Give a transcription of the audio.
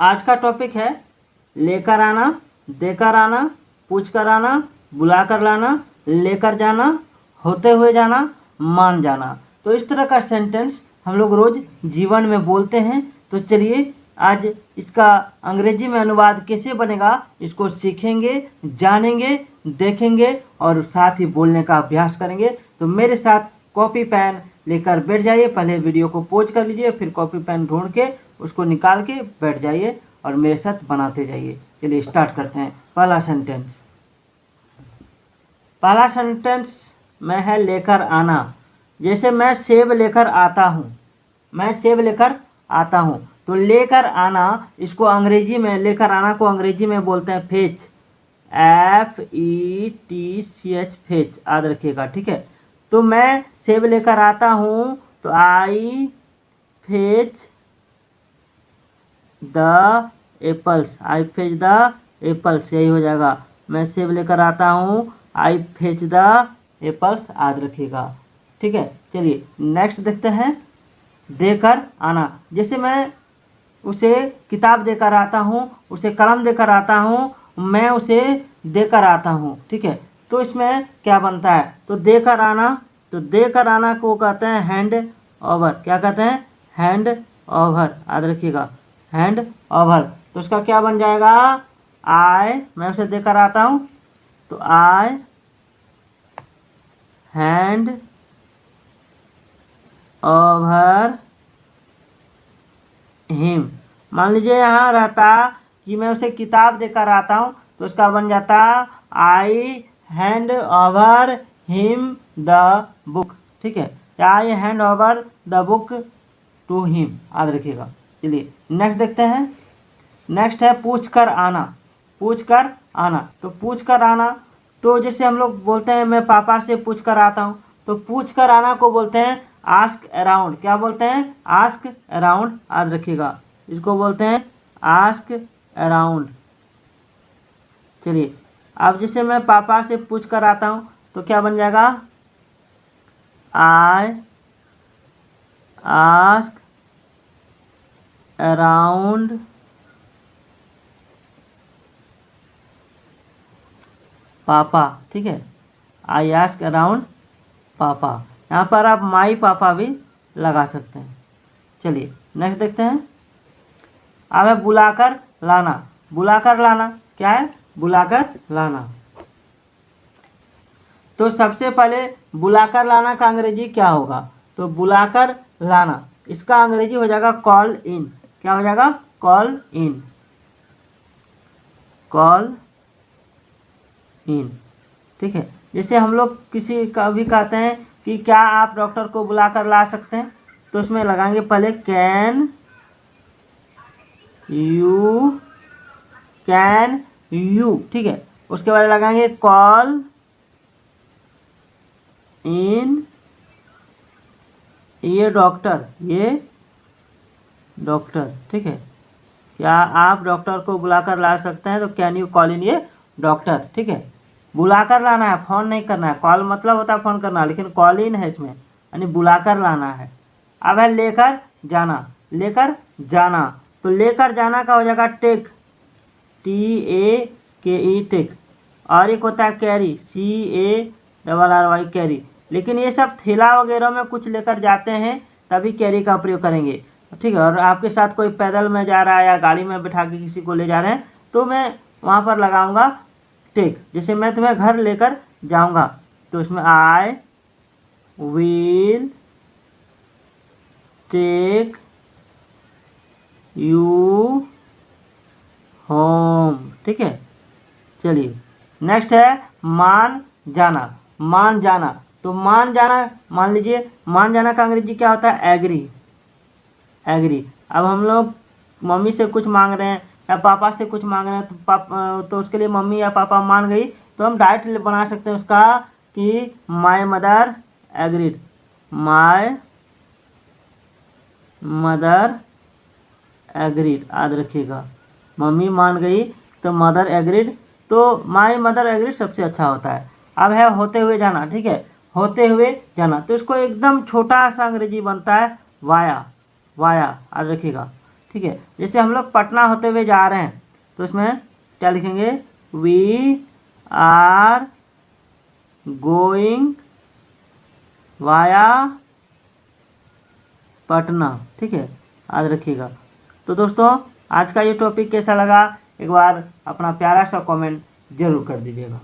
आज का टॉपिक है लेकर आना, देकर आना, पूछ कर आना, बुला कर लाना, लेकर जाना, होते हुए जाना, मान जाना। तो इस तरह का सेंटेंस हम लोग रोज़ जीवन में बोलते हैं। तो चलिए आज इसका अंग्रेजी में अनुवाद कैसे बनेगा इसको सीखेंगे, जानेंगे, देखेंगे और साथ ही बोलने का अभ्यास करेंगे। तो मेरे साथ कॉपी पेन लेकर बैठ जाइए। पहले वीडियो को पॉज कर लीजिए, फिर कॉपी पेन ढूंढ के उसको निकाल के बैठ जाइए और मेरे साथ बनाते जाइए। चलिए स्टार्ट करते हैं। पहला सेंटेंस में है लेकर आना। जैसे मैं सेब लेकर आता हूँ, मैं सेब लेकर आता हूँ। तो लेकर आना इसको अंग्रेजी में, लेकर आना को अंग्रेजी में बोलते हैं फेच, FETCH, फेच। याद रखिएगा, ठीक है। तो मैं सेब लेकर आता हूँ तो I fetch the apples, I fetch the apples, यही हो जाएगा। मैं सेब लेकर आता हूँ, आई फेच द एप्पल्स। याद रखिएगा, ठीक है। चलिए नेक्स्ट देखते हैं, देकर आना। जैसे मैं उसे किताब देकर आता हूँ, उसे कलम देकर आता हूँ, मैं उसे देकर आता हूँ, ठीक है। तो इसमें क्या बनता है, तो देकर आना, तो देकर आना को कहते हैं हैंड ओवर। क्या कहते हैं, हैंड ओवर। याद रखिएगा, हैंड ओवर। तो उसका क्या बन जाएगा, मैं उसे देकर आता हूँ तो आई हैंड ओवर हिम। मान लीजिए यहाँ रहता कि मैं उसे किताब देकर आता हूँ तो उसका बन जाता I hand over him the book, ठीक है। I hand over the book to him. याद रखिएगा। चलिए नेक्स्ट देखते हैं। नेक्स्ट है पूछ कर आना। पूछ कर आना, तो पूछ कर आना तो जैसे हम लोग बोलते हैं मैं पापा से पूछ कर आता हूँ, तो पूछ कर आना को बोलते हैं आस्क अराउंड। क्या बोलते हैं, आस्क अराउंड। याद रखिएगा, इसको बोलते हैं आस्क अराउंड। चलिए अब जैसे मैं पापा से पूछ कर आता हूँ तो क्या बन जाएगा, आई आस्क अराउंड पापा, ठीक है। आई आस्क अराउंड पापा। यहाँ पर आप माई पापा भी लगा सकते हैं। चलिए नेक्स्ट देखते हैं। अब है बुलाकर लाना। बुलाकर लाना क्या है, बुलाकर लाना। तो सबसे पहले बुलाकर लाना का अंग्रेजी क्या होगा, तो बुलाकर लाना इसका अंग्रेजी हो जाएगा कॉल इन। क्या हो जाएगा, कॉल इन, कॉल इन, ठीक है। जैसे हम लोग किसी का भी कहते हैं कि क्या आप डॉक्टर को बुलाकर ला सकते हैं, तो उसमें लगाएंगे पहले कैन यू, ठीक है। उसके बाद लगाएंगे कॉल इन ये डॉक्टर, ठीक है। क्या आप डॉक्टर को बुलाकर ला सकते हैं, तो कैन यू कॉल इन ये डॉक्टर, ठीक है। बुलाकर लाना है, फ़ोन नहीं करना है। कॉल मतलब होता है फ़ोन करना, लेकिन कॉल इन है इसमें, यानी बुलाकर लाना है। अब है लेकर जाना। लेकर जाना, तो लेकर जाना का हो जाएगा टेक, TAKE, टेक। और एक होता है कैरी, CARRY, कैरी। लेकिन ये सब थैला वगैरह में कुछ लेकर जाते हैं तभी कैरी का प्रयोग करेंगे, ठीक है। और आपके साथ कोई पैदल में जा रहा है या गाड़ी में बैठा के किसी को ले जा रहे हैं तो मैं वहाँ पर लगाऊंगा टेक। जैसे मैं तुम्हें घर लेकर जाऊंगा तो इसमें I will take you home, ठीक है। चलिए नेक्स्ट है मान जाना। मान जाना, तो मान जाना, मान लीजिए मान जाना का अंग्रेजी क्या होता है, एग्री, एग्री। अब हम लोग मम्मी से कुछ मांग रहे हैं या पापा से कुछ मांग रहे हैं तो उसके लिए मम्मी या पापा मान गई तो हम डायरेक्ट बना सकते हैं उसका कि my mother agreed, my mother agreed. याद रखिएगा, मम्मी मान गई तो मदर एग्रीड, तो माय मदर एग्रीड सबसे अच्छा होता है। अब है होते हुए जाना, ठीक है। होते हुए जाना, तो इसको एकदम छोटा सा अंग्रेजी बनता है वाया, वाया। याद रखिएगा, ठीक है। जैसे हम लोग पटना होते हुए जा रहे हैं तो इसमें क्या लिखेंगे, we are going via Patna, ठीक है, याद रखिएगा। तो दोस्तों आज का ये टॉपिक कैसा लगा एक बार अपना प्यारा सा कमेंट जरूर कर दीजिएगा।